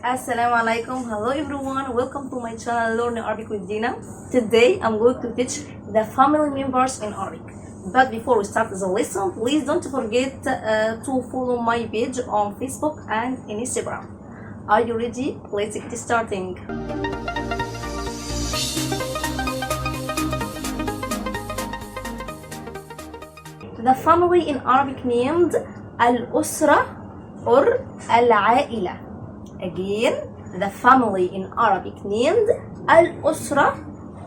Assalamu alaikum. Hello everyone. Welcome to my channel Learn Arabic with Dina. Today I'm going to teach the family members in Arabic. But before we start the lesson, please don't forget to follow my page on Facebook and Instagram. Are you ready? Let's get starting. The family in Arabic named al-usra or al-aila. Again, the family in Arabic named al-usra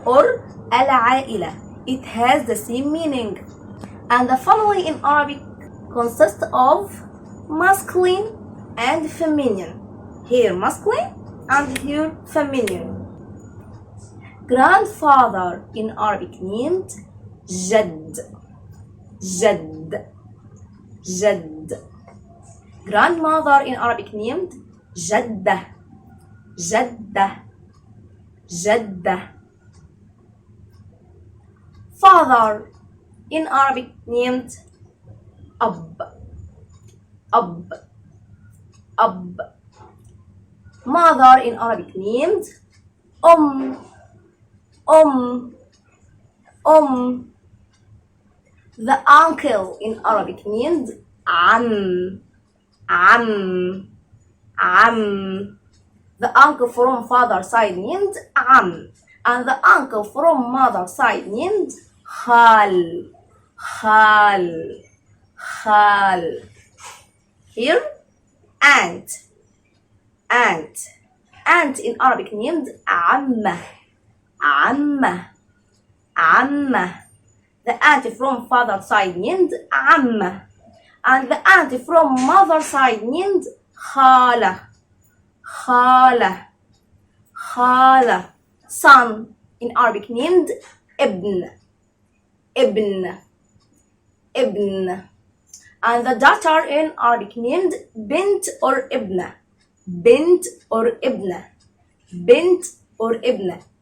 or al-aila. It has the same meaning. And the family in Arabic consists of masculine and feminine. Here masculine and here feminine. Grandfather in Arabic named Jadd. Jadd. Jadd. Grandmother in Arabic named Jadda. Jadda. Jadda. Father in Arabic named Ab. Ab. Ab. Mother in Arabic named Om. The uncle in Arabic named Am. The uncle from father side named Am. And the uncle from mother side named Khal. Here, aunt. Aunt in Arabic named Amma. The aunt from father side named Amma. And the aunt from mother side named Khala. Son in Arabic named Ibn. And the daughter in Arabic named Bint or Ibna. Bint or Ibna.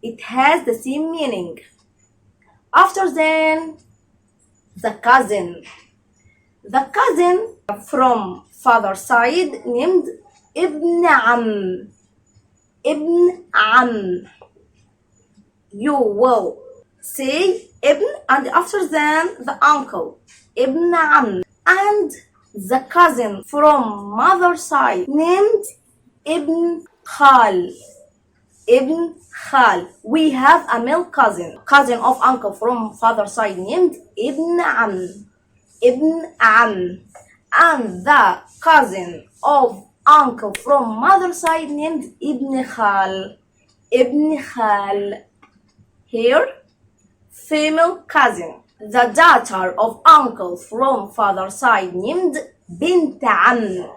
It has the same meaning. After then, the cousin. The cousin from father side named Ibn Am. You will say Ibn and after then the uncle Ibn Am. And the cousin from mother side named Ibn Khal. We have a male cousin of uncle from father side named Ibn Am. And the cousin of uncle from mother side named Ibn Khal. Here, female cousin. The daughter of uncle from father side named Bint Am.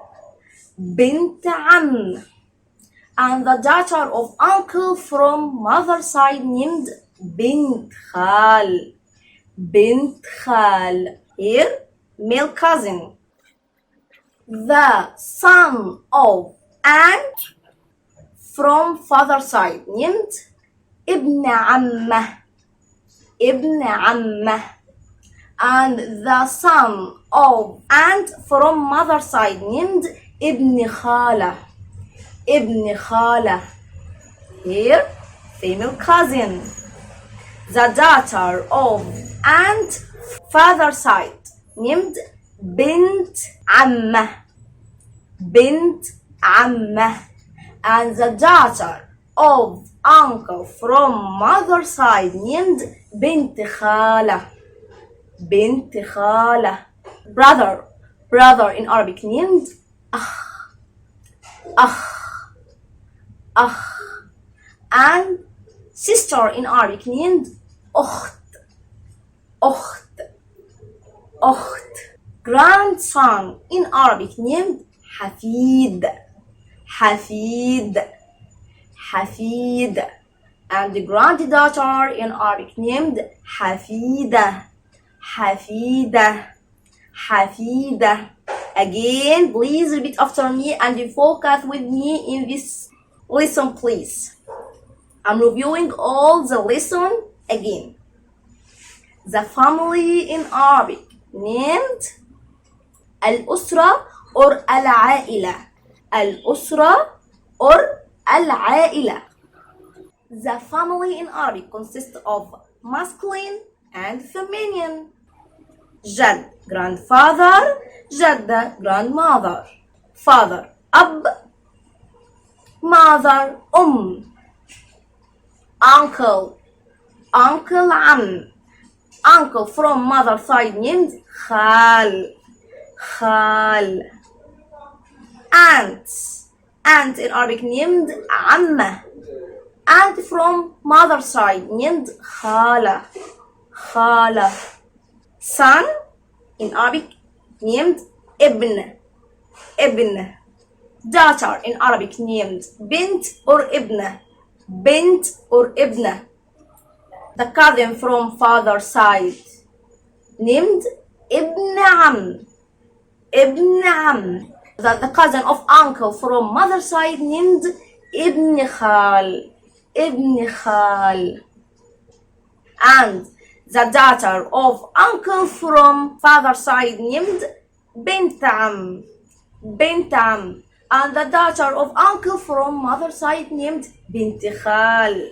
And the daughter of uncle from mother side named Bint Khal. Here, male cousin. The son of aunt from father side named Ibn Ammah. And the son of aunt from mother side named Ibn Khala. Here, female cousin. The daughter of aunt father side named Bint Ammah. And the daughter of uncle from mother side named Bint Khala. Brother in Arabic named Akh. And sister in Arabic named Ukht. Grandson in Arabic named Hafid. And the granddaughter in Arabic named Hafida. Again, please repeat after me and focus with me in this lesson, please. I'm reviewing all the lesson again. The family in Arabic named al-usra or al-aila. Al-usra or العائلة. The family in Arabic consists of masculine and feminine. جد grandfather, جدة grandmother. Father أب, mother uncle عم. Uncle from mother side named خال. Aunt in Arabic named عمة. Aunt from mother side named خالة. Son in Arabic named ابن. Daughter in Arabic named بنت or ابنة. The cousin from father side named ابن عم. The cousin of uncle from mother side named ابن خال. And the daughter of uncle from father side named بنت عم. And the daughter of uncle from mother side named بنت خال.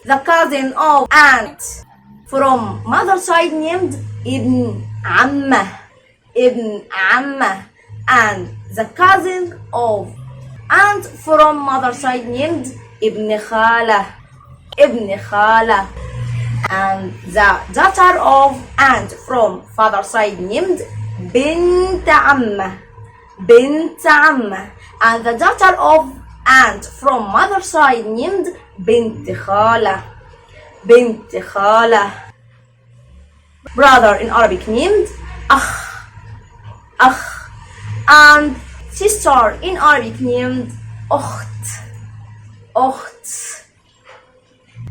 The cousin of aunt from mother side named ابن عمة. And the cousin of aunt from mother side named ابن خالة. And the daughter of aunt from father side named بنت عمة. And the daughter of aunt from mother side named بنت خالة. Brother in Arabic named أخ. And sister in Arabic named أخت.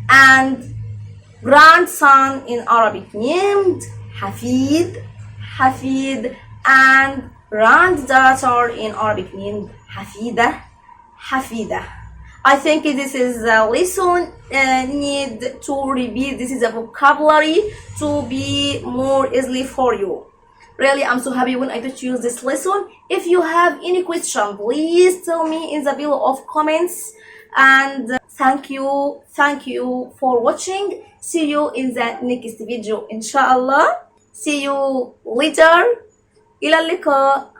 And grandson in Arabic named حفيد. And granddaughter in Arabic named حفيدة. I think this is a lesson need to repeat. This is a vocabulary to be more easily for you. Really, I'm so happy when I did use this lesson. If you have any question, please tell me in the below of comments. And thank you for watching. See you in the next video, inshallah. See you later. إلى اللقاء.